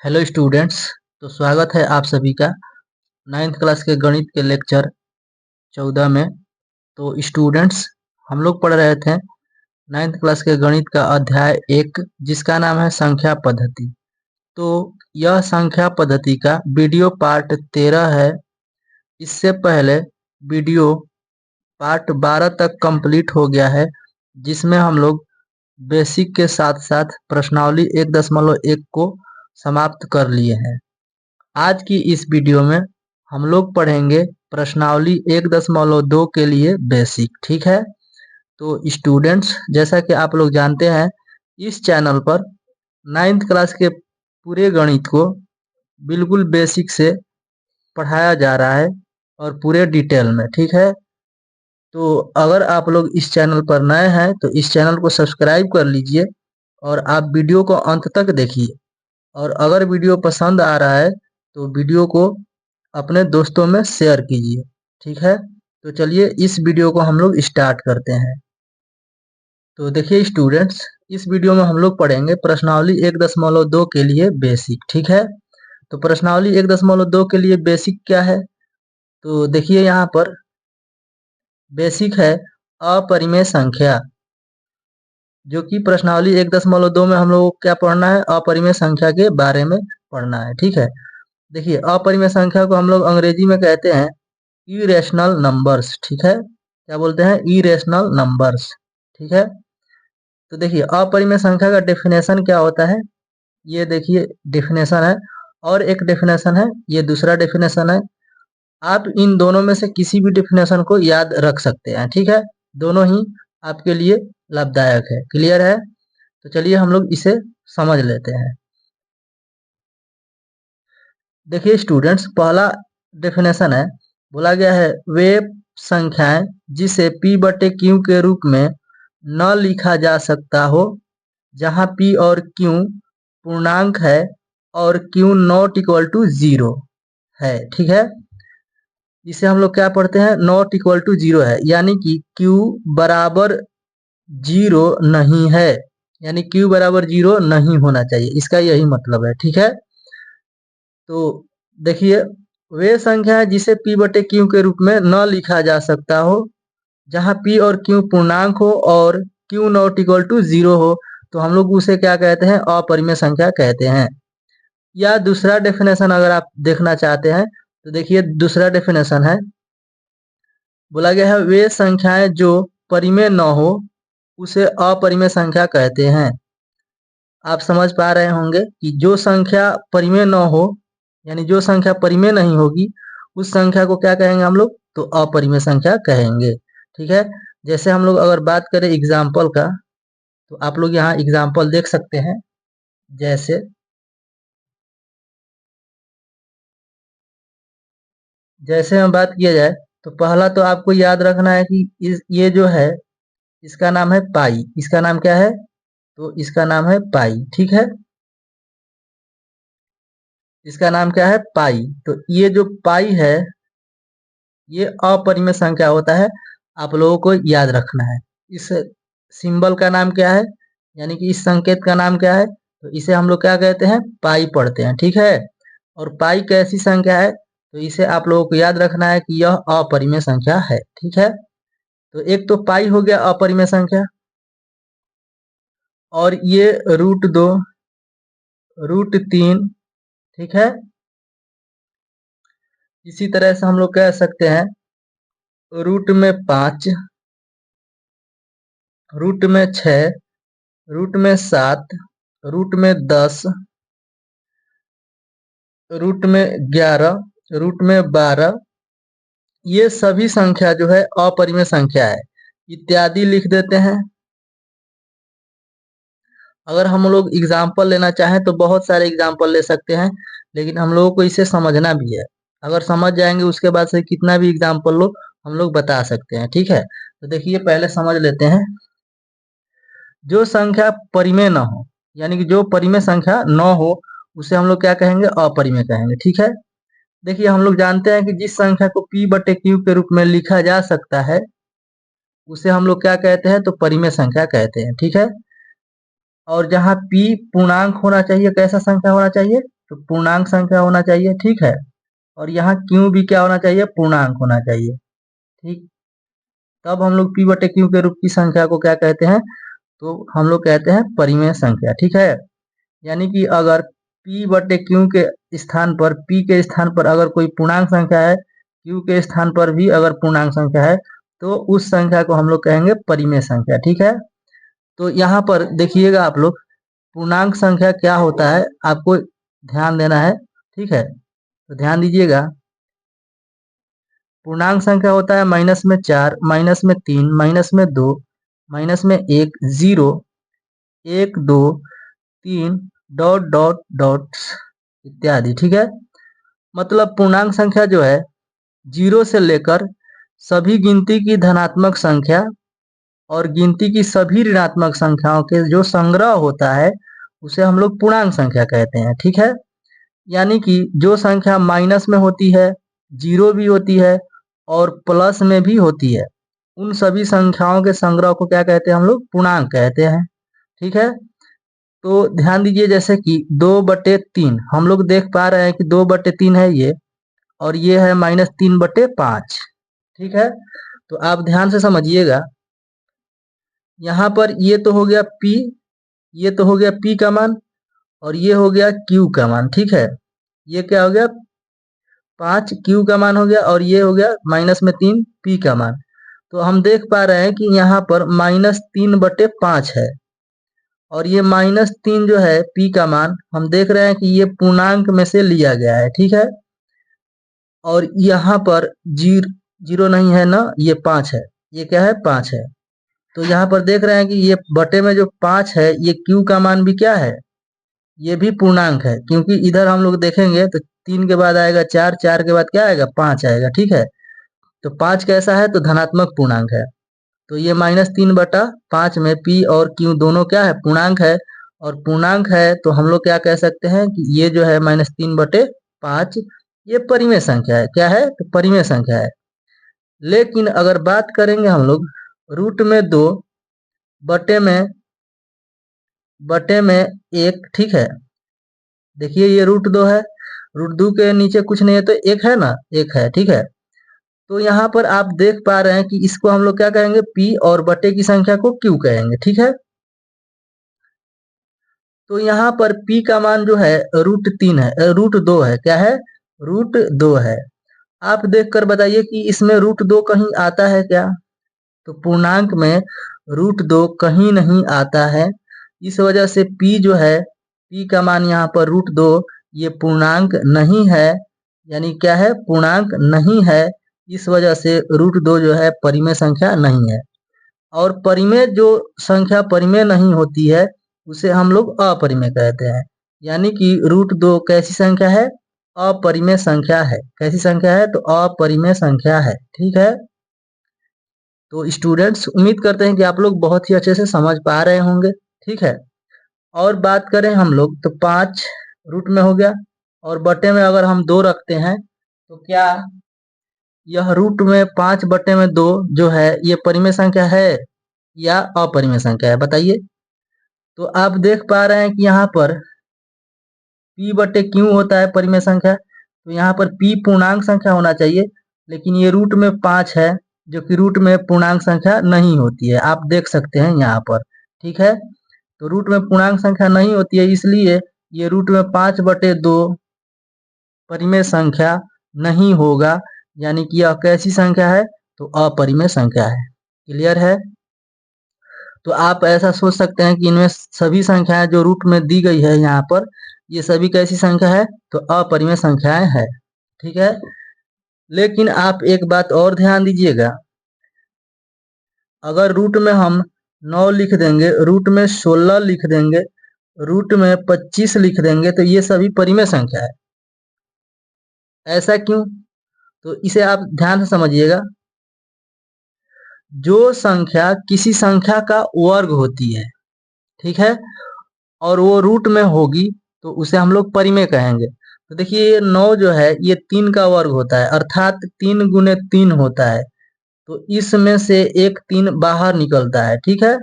Hello students. तो स्वागत है आप सभी का नाइन्थ क्लास के गणित के लेक्चर 14 में। तो स्टूडेंट्स, हम लोग पढ़ रहे थे नाइन्थ क्लास के गणित का अध्याय 1 जिसका नाम है संख्या पद्धति। तो यह संख्या पद्धति का वीडियो पार्ट 13 है। इससे पहले वीडियो पार्ट 12 तक कंप्लीट हो गया है, जिसमें हम लोग बेसिक के साथ साथ प्रश्नावली 1.1 को समाप्त कर लिए हैं। आज की इस वीडियो में हम लोग पढ़ेंगे प्रश्नावली 1.2 के लिए बेसिक। ठीक है। तो स्टूडेंट्स, जैसा कि आप लोग जानते हैं, इस चैनल पर नाइन्थ क्लास के पूरे गणित को बिल्कुल बेसिक से पढ़ाया जा रहा है और पूरे डिटेल में। ठीक है। तो अगर आप लोग इस चैनल पर नए हैं तो इस चैनल को सब्सक्राइब कर लीजिए और आप वीडियो को अंत तक देखिए। और अगर वीडियो पसंद आ रहा है तो वीडियो को अपने दोस्तों में शेयर कीजिए। ठीक है। तो चलिए इस वीडियो को हम लोग स्टार्ट करते हैं। तो देखिए स्टूडेंट्स, इस वीडियो में हम लोग पढ़ेंगे प्रश्नावली 1.2 के लिए बेसिक। ठीक है। तो प्रश्नावली 1.2 के लिए बेसिक क्या है? तो देखिए यहाँ पर बेसिक है अपरिमेय संख्या, जो कि प्रश्नावली 1.2 में हम लोग को क्या पढ़ना है? अपरिमेय संख्या के बारे में पढ़ना है। ठीक है। देखिए अपरिमेय संख्या को हम लोग अंग्रेजी में कहते हैं इरेशनल नंबर्स। ठीक है। क्या बोलते हैं? Irrational numbers. ठीक है। तो देखिए अपरिमेय संख्या का डेफिनेशन क्या होता है, ये देखिए डेफिनेशन है, और एक डेफिनेशन है, ये दूसरा डेफिनेशन है। आप इन दोनों में से किसी भी डेफिनेशन को याद रख सकते हैं। ठीक है। दोनों ही आपके लिए लाभदायक है। क्लियर है? तो चलिए हम लोग इसे समझ लेते हैं। देखिए स्टूडेंट्स, पहला डेफिनेशन है, बोला गया है वे संख्याएं जिसे p बटे q के रूप में न लिखा जा सकता हो जहां p और q पूर्णांक है और q नॉट इक्वल टू 0 है। ठीक है। इसे हम लोग क्या पढ़ते हैं? नॉट इक्वल टू 0 है, यानी कि q बराबर 0 नहीं है, यानी q बराबर 0 नहीं होना चाहिए, इसका यही मतलब है। ठीक है। तो देखिए वे संख्या है जिसे p बटे q के रूप में न लिखा जा सकता हो जहां p और q पूर्णांक हो और q नॉट इक्वल टू 0 हो, तो हम लोग उसे क्या कहते हैं? अपरिमेय संख्या कहते हैं। या दूसरा डेफिनेशन अगर आप देखना चाहते हैं तो देखिए दूसरा डेफिनेशन है, बोला गया है वे संख्याएं जो परिमेय न हो उसे अपरिमेय संख्या कहते हैं। आप समझ पा रहे होंगे कि जो संख्या परिमेय न हो, यानी जो संख्या परिमेय नहीं होगी, उस संख्या को क्या कहेंगे हम लोग? तो अपरिमेय संख्या कहेंगे। ठीक है। जैसे हम लोग अगर बात करें एग्जाम्पल का, तो आप लोग यहाँ एग्जाम्पल देख सकते हैं। जैसे जैसे हम बात किया जाए तो पहला तो आपको याद रखना है कि ये जो है इसका नाम है पाई। इसका नाम क्या है? तो इसका नाम है पाई। ठीक है। इसका नाम क्या है? पाई। तो ये जो पाई है ये अपरिमेय संख्या होता है, आप लोगों को याद रखना है। इस सिंबल का नाम क्या है, यानी कि इस संकेत का नाम क्या है? तो इसे हम लोग क्या कहते हैं? पाई पढ़ते हैं। ठीक है। और पाई कैसी संख्या है? तो इसे आप लोगों को याद रखना है कि यह अपरिमेय संख्या है। ठीक है। तो एक तो पाई हो गया अपरिमेय संख्या, और ये √2, √3। ठीक है। इसी तरह से हम लोग कह सकते हैं √5, √6, √7, √10, √11, √12। ये सभी संख्या जो है अपरिमेय संख्या है, इत्यादि लिख देते हैं। अगर हम लोग एग्जाम्पल लेना चाहें तो बहुत सारे एग्जाम्पल ले सकते हैं, लेकिन हम लोगों को इसे समझना भी है। अगर समझ जाएंगे उसके बाद से कितना भी एग्जाम्पल लो हम लोग बता सकते हैं। ठीक है। तो देखिए पहले समझ लेते हैं। जो संख्या परिमेय न हो, यानी कि जो परिमेय संख्या न हो, उसे हम लोग क्या कहेंगे? अपरिमेय कहेंगे। ठीक है। देखिए हम लोग जानते हैं कि जिस संख्या को p बटे q के रूप में लिखा जा सकता है उसे हम लोग क्या कहते हैं? तो परिमेय संख्या कहते हैं। ठीक है। और जहाँ p पूर्णांक होना चाहिए, कैसा संख्या होना चाहिए, तो पूर्णांक संख्या होना चाहिए, ठीक है। और यहाँ q भी क्या होना चाहिए, पूर्णांक होना चाहिए, ठीक। तब हम लोग p बटे q के रूप की संख्या को क्या कहते हैं, तो हम लोग कहते हैं परिमेय संख्या, ठीक है। यानी कि अगर p बटे q के स्थान पर, p के स्थान पर अगर कोई पूर्णांक संख्या है, q के स्थान पर भी अगर पूर्णांक संख्या है, तो उस संख्या को हम लोग कहेंगे परिमेय संख्या, ठीक है। तो यहाँ पर देखिएगा आप लोग, पूर्णांक संख्या क्या होता है आपको ध्यान देना है, ठीक है। तो ध्यान दीजिएगा, पूर्णांक संख्या होता है -4, -3, -2, -1, 0, 1, 2, 3, डॉट डॉट डॉट इत्यादि, ठीक है। मतलब पूर्णांक संख्या जो है 0 से लेकर सभी गिनती की धनात्मक संख्या और गिनती की सभी ऋणात्मक संख्याओं के जो संग्रह होता है उसे हम लोग पूर्णांक संख्या कहते हैं, ठीक है। यानी कि जो संख्या माइनस में होती है, 0 भी होती है और प्लस में भी होती है, उन सभी संख्याओं के संग्रह को क्या कहते हैं, हम लोग पूर्णांक कहते हैं, ठीक है। तो ध्यान दीजिए, जैसे कि 2/3 हम लोग देख पा रहे हैं कि 2/3 है ये, और ये है -3/5, ठीक है। तो आप ध्यान से समझिएगा, यहाँ पर ये तो हो गया p, ये तो हो गया p का मान, और ये हो गया q का मान, ठीक है। ये क्या हो गया, 5 q का मान हो गया, और ये हो गया -3 p का मान। तो हम देख पा रहे हैं कि यहाँ पर -3/5 है, और ये -3 जो है p का मान, हम देख रहे हैं कि ये पूर्णांक में से लिया गया है, ठीक है। और यहाँ पर जीरो नहीं है ना, ये 5 है, ये क्या है, 5 है। तो यहाँ पर देख रहे हैं कि ये बटे में जो 5 है, ये q का मान भी क्या है, ये भी पूर्णांक है, क्योंकि इधर हम लोग देखेंगे तो 3 के बाद आएगा 4, 4 के बाद क्या आएगा, 5 आएगा, ठीक है। तो 5 कैसा है, तो धनात्मक पूर्णांक है। तो ये -3/5 में p और q दोनों क्या है, पूर्णांक है। और पूर्णांक है तो हम लोग क्या कह सकते हैं कि ये जो है -3/5, ये परिमेय संख्या है, क्या है, तो परिमेय संख्या है। लेकिन अगर बात करेंगे हम लोग √2 बटे में 1, ठीक है। देखिए ये √2 है, √2 के नीचे कुछ नहीं है तो 1 है ना, 1 है, ठीक है। तो यहाँ पर आप देख पा रहे हैं कि इसको हम लोग क्या कहेंगे, p, और बटे की संख्या को q कहेंगे, ठीक है। तो यहाँ पर p का मान जो है √3 है, √2 है, क्या है, √2 है। आप देखकर बताइए कि इसमें √2 कहीं आता है क्या, तो पूर्णांक में √2 कहीं नहीं आता है। इस वजह से p जो है, p का मान यहाँ पर √2, ये पूर्णांक नहीं है, यानी क्या है, पूर्णांक नहीं है। इस वजह से √2 जो है परिमेय संख्या नहीं है। और परिमेय जो संख्या परिमेय नहीं होती है उसे हम लोग अपरिमेय कहते हैं। यानी कि √2 कैसी संख्या है, अपरिमेय संख्या है। कैसी संख्या है, तो अपरिमेय संख्या है, ठीक है। तो स्टूडेंट्स, उम्मीद करते हैं कि आप लोग बहुत ही अच्छे से समझ पा रहे होंगे, ठीक है। और बात करें हम लोग तो 5 रूट में हो गया, और बटे में अगर हम 2 रखते हैं तो क्या यह रूट में 5/2 जो है ये परिमेय संख्या है या अपरिमेय संख्या है, बताइए। तो आप देख पा रहे हैं कि यहाँ पर p/q होता है परिमेय संख्या, तो यहाँ पर p पूर्णांक संख्या होना चाहिए, लेकिन ये रूट में 5 है जो कि रूट में पूर्णांक संख्या नहीं होती है, आप देख सकते हैं यहाँ पर, ठीक है। तो रूट में पूर्णांक संख्या नहीं होती है, इसलिए ये रूट में 5/2 परिमेय संख्या नहीं होगा। यानी कि यह कैसी संख्या है, तो अपरिमेय संख्या है। क्लियर है। तो आप ऐसा सोच सकते हैं कि इनमें सभी संख्याएं जो रूट में दी गई है यहाँ पर, ये सभी कैसी संख्या है, तो अपरिमेय संख्याएं है, ठीक है। लेकिन आप एक बात और ध्यान दीजिएगा, अगर रूट में हम 9 लिख देंगे, रूट में 16 लिख देंगे, रूट में 25 लिख देंगे, तो ये सभी परिमेय संख्या है। ऐसा क्यों, तो इसे आप ध्यान से समझिएगा। जो संख्या किसी संख्या का वर्ग होती है, ठीक है, और वो रूट में होगी तो उसे हम लोग परिमेय कहेंगे। तो देखिए ये 9 जो है ये 3 का वर्ग होता है, अर्थात 3 गुने 3 होता है। तो इसमें से एक 3 बाहर निकलता है, ठीक है।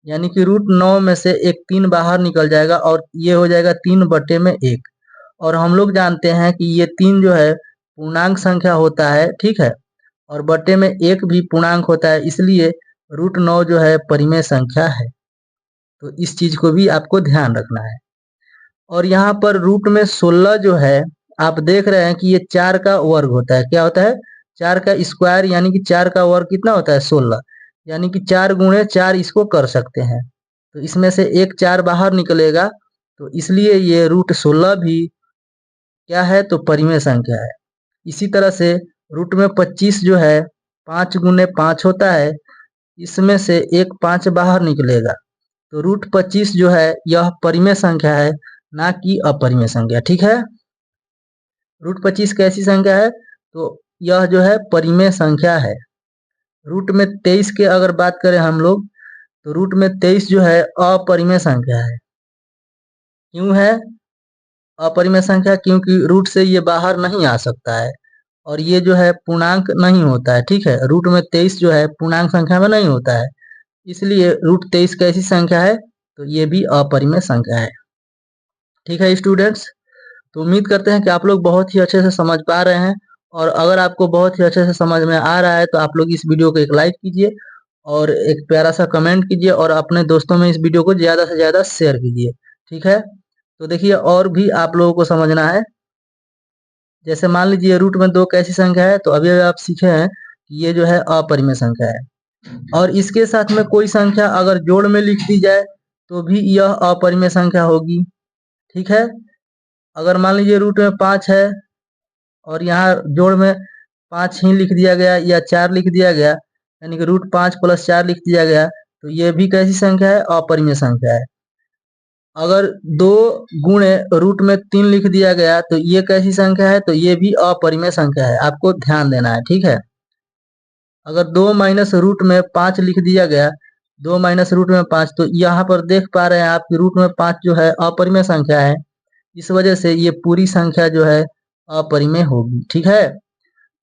यानी कि √9 में से एक 3 बाहर निकल जाएगा और ये हो जाएगा 3/1। और हम लोग जानते हैं कि ये 3 जो है पूर्णांक संख्या होता है, ठीक है, और बटे में 1 भी पूर्णांक होता है, इसलिए √9 जो है परिमेय संख्या है। तो इस चीज को भी आपको ध्यान रखना है। और यहाँ पर रूट में 16 जो है आप देख रहे हैं कि ये 4 का वर्ग होता है। क्या होता है? 4 का स्क्वायर, यानी कि 4 का वर्ग कितना होता है? 16। यानी कि 4 गुणे 4 इसको कर सकते हैं। तो इसमें से एक 4 बाहर निकलेगा, तो इसलिए ये √16 भी क्या है? तो परिमेय संख्या है। इसी तरह से रूट में 25 जो है 5 गुणे 5 होता है, इसमें से एक 5 बाहर निकलेगा, तो √25 जो है यह परिमेय संख्या है, ना कि अपरिमेय संख्या। ठीक है, √25 कैसी संख्या है? तो यह जो है परिमेय संख्या है। रूट में 23 के अगर बात करें हम लोग, तो रूट में 23 जो है अपरिमेय संख्या है। क्यों है अपरिमेय संख्या? क्योंकि रूट से ये बाहर नहीं आ सकता है और ये जो है पूर्णांक नहीं होता है। ठीक है, रूट में 23 जो है पूर्णांक संख्या में नहीं होता है, इसलिए √23 कैसी संख्या है? तो ये भी अपरिमेय संख्या है। ठीक है स्टूडेंट्स, तो उम्मीद करते हैं कि आप लोग बहुत ही अच्छे से समझ पा रहे हैं। और अगर आपको बहुत ही अच्छे से समझ में आ रहा है तो आप लोग इस वीडियो को एक लाइक कीजिए और एक प्यारा सा कमेंट कीजिए और अपने दोस्तों में इस वीडियो को ज़्यादा से ज़्यादा शेयर कीजिए। ठीक है, तो देखिए और भी आप लोगों को समझना है। जैसे मान लीजिए रूट में 2 कैसी संख्या है, तो अभी आप सीखे हैं कि ये जो है अपरिमेय संख्या है। और इसके साथ में कोई संख्या अगर जोड़ में लिख दी जाए तो भी यह अपरिमेय संख्या होगी। ठीक है, अगर मान लीजिए रूट में 5 है और यहाँ जोड़ में 5 ही लिख दिया गया या 4 लिख दिया गया, यानी कि √5 + 4 लिख दिया गया, तो ये भी कैसी संख्या है? अपरिमेय संख्या है। अगर 2 गुणे रूट में 3 लिख दिया गया तो ये कैसी संख्या है? तो ये भी अपरिमेय संख्या है, आपको ध्यान देना है। ठीक है, अगर 2 माइनस रूट में 5 लिख दिया गया, 2 माइनस रूट में 5, तो यहाँ पर देख पा रहे हैं आप कि रूट में 5 जो है अपरिमेय संख्या है, इस वजह से ये पूरी संख्या जो है अपरिमेय होगी। ठीक है,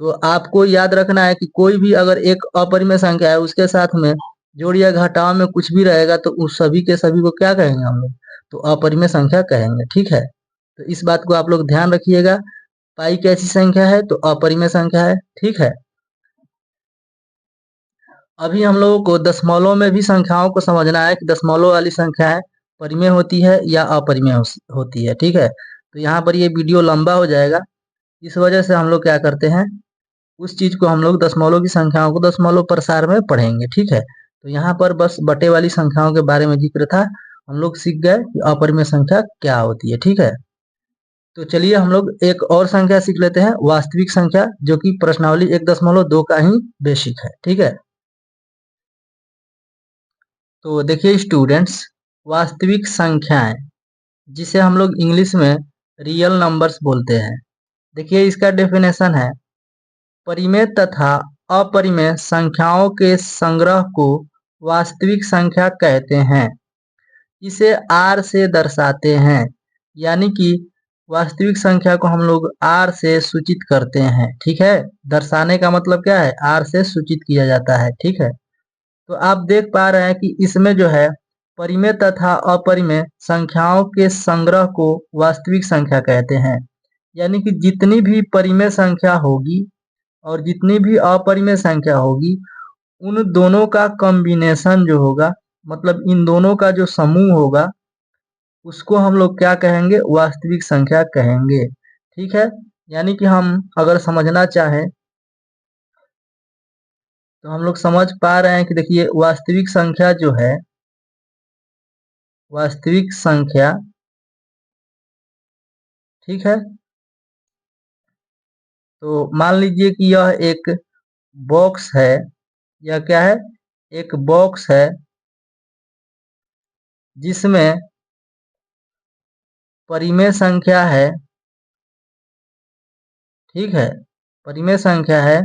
तो आपको याद रखना है कि कोई भी अगर एक अपरिमेय संख्या है उसके साथ में जोड़ या घटाव में कुछ भी रहेगा तो उस सभी के सभी को क्या कहेंगे हम लोग? तो अपरिमेय संख्या कहेंगे। ठीक है, तो इस बात को आप लोग ध्यान रखिएगा। पाई कैसी संख्या है? तो अपरिमेय संख्या है। ठीक है, अभी हम लोगों को दशमलव में भी संख्याओं को समझना है कि दशमलव वाली संख्याएं परिमेय होती है या अपरिमेय होती है। ठीक है, तो यहाँ पर ये वीडियो लंबा हो जाएगा, इस वजह से हम लोग क्या करते हैं, उस चीज को हम लोग दशमलव की संख्याओं को दशमलव प्रसार में पढ़ेंगे। ठीक है, तो यहाँ पर बस बटे वाली संख्याओं के बारे में जिक्र था, हम लोग सीख गए कि अपरिमेय संख्या क्या होती है। ठीक है, तो चलिए हम लोग एक और संख्या सीख लेते हैं, वास्तविक संख्या, जो कि प्रश्नावली 1.2 का ही बेसिक है। ठीक है, तो देखिए स्टूडेंट्स, वास्तविक संख्याएं जिसे हम लोग इंग्लिश में रियल नंबर्स बोलते हैं, देखिए इसका डेफिनेशन है, परिमेय तथा अपरिमेय संख्याओं के संग्रह को वास्तविक संख्या कहते हैं। इसे आर से दर्शाते हैं, यानी कि वास्तविक संख्या को हम लोग आर से सूचित करते हैं। ठीक है, दर्शाने का मतलब क्या है? आर से सूचित किया जाता है। ठीक है, तो आप देख पा रहे हैं कि इसमें जो है परिमेय तथा अपरिमेय संख्याओं के संग्रह को वास्तविक संख्या कहते हैं। यानी कि जितनी भी परिमेय संख्या होगी और जितनी भी अपरिमेय संख्या होगी, उन दोनों का कॉम्बिनेशन जो होगा, मतलब इन दोनों का जो समूह होगा, उसको हम लोग क्या कहेंगे? वास्तविक संख्या कहेंगे। ठीक है, यानी कि हम अगर समझना चाहें तो हम लोग समझ पा रहे हैं कि देखिए वास्तविक संख्या जो है, वास्तविक संख्या, ठीक है, तो मान लीजिए कि यह एक बॉक्स है, यह क्या है? एक बॉक्स है जिसमें परिमेय संख्या है। ठीक है, परिमेय संख्या है,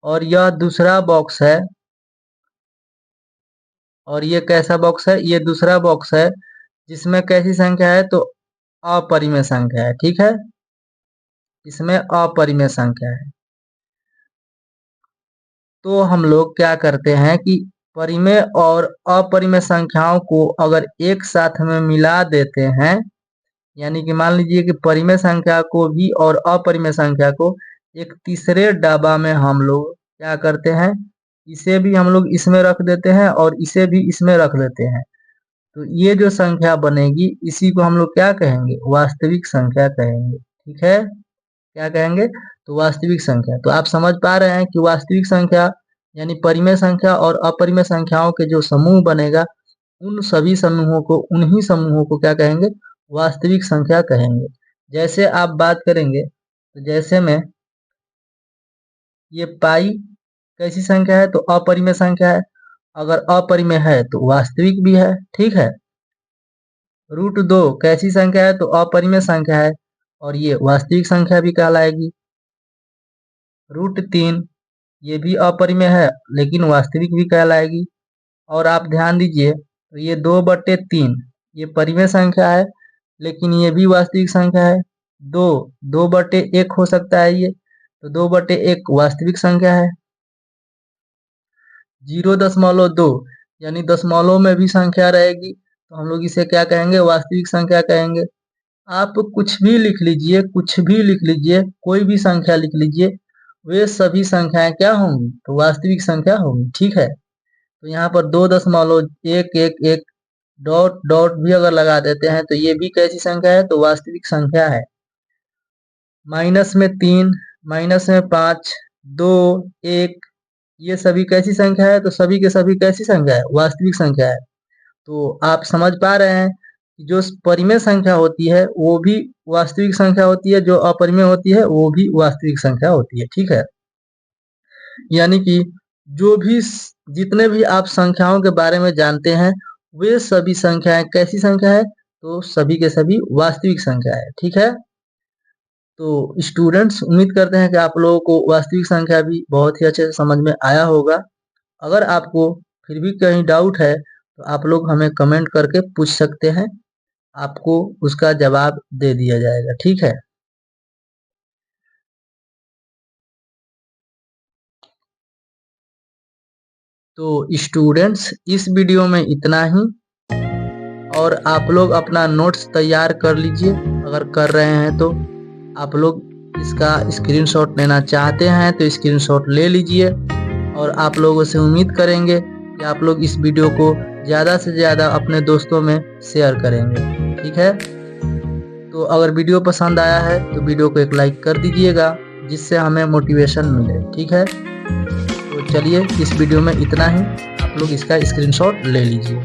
और यह दूसरा बॉक्स है, और ये कैसा बॉक्स है? ये दूसरा बॉक्स है जिसमें कैसी संख्या है? तो अपरिमेय संख्या है। ठीक है, इसमें अपरिमेय संख्या है। तो हम लोग क्या करते हैं कि परिमेय और अपरिमेय संख्याओं को अगर एक साथ में मिला देते हैं, यानी कि मान लीजिए कि परिमेय संख्या को भी और अपरिमेय संख्या को एक तीसरे डब्बा में हम लोग क्या करते हैं, इसे भी हम लोग इसमें रख देते हैं और इसे भी इसमें रख देते हैं, तो ये जो संख्या बनेगी इसी को हम लोग क्या कहेंगे, वास्तविक संख्या कहेंगे। ठीक है, क्या कहेंगे, तो वास्तविक संख्या। तो आप समझ पा रहे हैं कि वास्तविक संख्या यानी परिमेय संख्या और अपरिमेय संख्याओं के जो समूह बनेगा, उन सभी समूहों को, उन्हीं समूहों को क्या कहेंगे, वास्तविक संख्या कहेंगे। जैसे आप बात करेंगे तो जैसे में ये पाई कैसी संख्या है, तो अपरिमेय संख्या है, अगर अपरिमेय है तो वास्तविक भी है। ठीक है, √2 कैसी संख्या है, तो अपरिमेय संख्या है और ये वास्तविक संख्या भी कहलाएगी। √3 ये भी अपरिमेय है लेकिन वास्तविक भी कहलाएगी। और आप ध्यान दीजिए तो ये 2/3 ये परिमेय संख्या है लेकिन ये भी वास्तविक संख्या है। 2/1 हो सकता है ये, तो 2/1 वास्तविक संख्या है। 0.2 यानी दशमलव में भी संख्या रहेगी, तो हम लोग इसे क्या कहेंगे, वास्तविक संख्या कहेंगे। आप कुछ भी लिख लीजिए, कुछ भी लिख लीजिए, कोई भी संख्या लिख लीजिए, वे सभी संख्याएं क्या होंगी, तो वास्तविक संख्या होंगी। ठीक है, तो यहाँ पर 2.111 डॉट डॉट भी अगर लगा देते हैं तो ये भी कैसी संख्या है, तो वास्तविक संख्या है। माइनस में 3, माइनस में 5, 2, 1 ये सभी कैसी संख्या है, तो सभी के सभी कैसी संख्या है, वास्तविक संख्या है। तो आप समझ पा रहे हैं कि जो परिमेय संख्या होती है वो भी वास्तविक संख्या होती है, जो अपरिमेय होती है वो भी वास्तविक संख्या होती है। ठीक है, यानी कि जो भी जितने भी आप संख्याओं के बारे में जानते हैं वे सभी संख्याएं कैसी संख्या है, तो सभी के सभी वास्तविक संख्या है। ठीक है, तो स्टूडेंट्स उम्मीद करते हैं कि आप लोगों को वास्तविक संख्या भी बहुत ही अच्छे से समझ में आया होगा। अगर आपको फिर भी कहीं डाउट है तो आप लोग हमें कमेंट करके पूछ सकते हैं, आपको उसका जवाब दे दिया जाएगा। ठीक है, तो स्टूडेंट्स इस वीडियो में इतना ही, और आप लोग अपना नोट्स तैयार कर लीजिए। अगर कर रहे हैं तो आप लोग इसका स्क्रीनशॉट लेना चाहते हैं तो स्क्रीनशॉट ले लीजिए, और आप लोगों से उम्मीद करेंगे कि आप लोग इस वीडियो को ज़्यादा से ज़्यादा अपने दोस्तों में शेयर करेंगे। ठीक है, तो अगर वीडियो पसंद आया है तो वीडियो को एक लाइक कर दीजिएगा, जिससे हमें मोटिवेशन मिले। ठीक है, तो चलिए इस वीडियो में इतना ही, आप लोग इसका स्क्रीनशॉट ले लीजिए।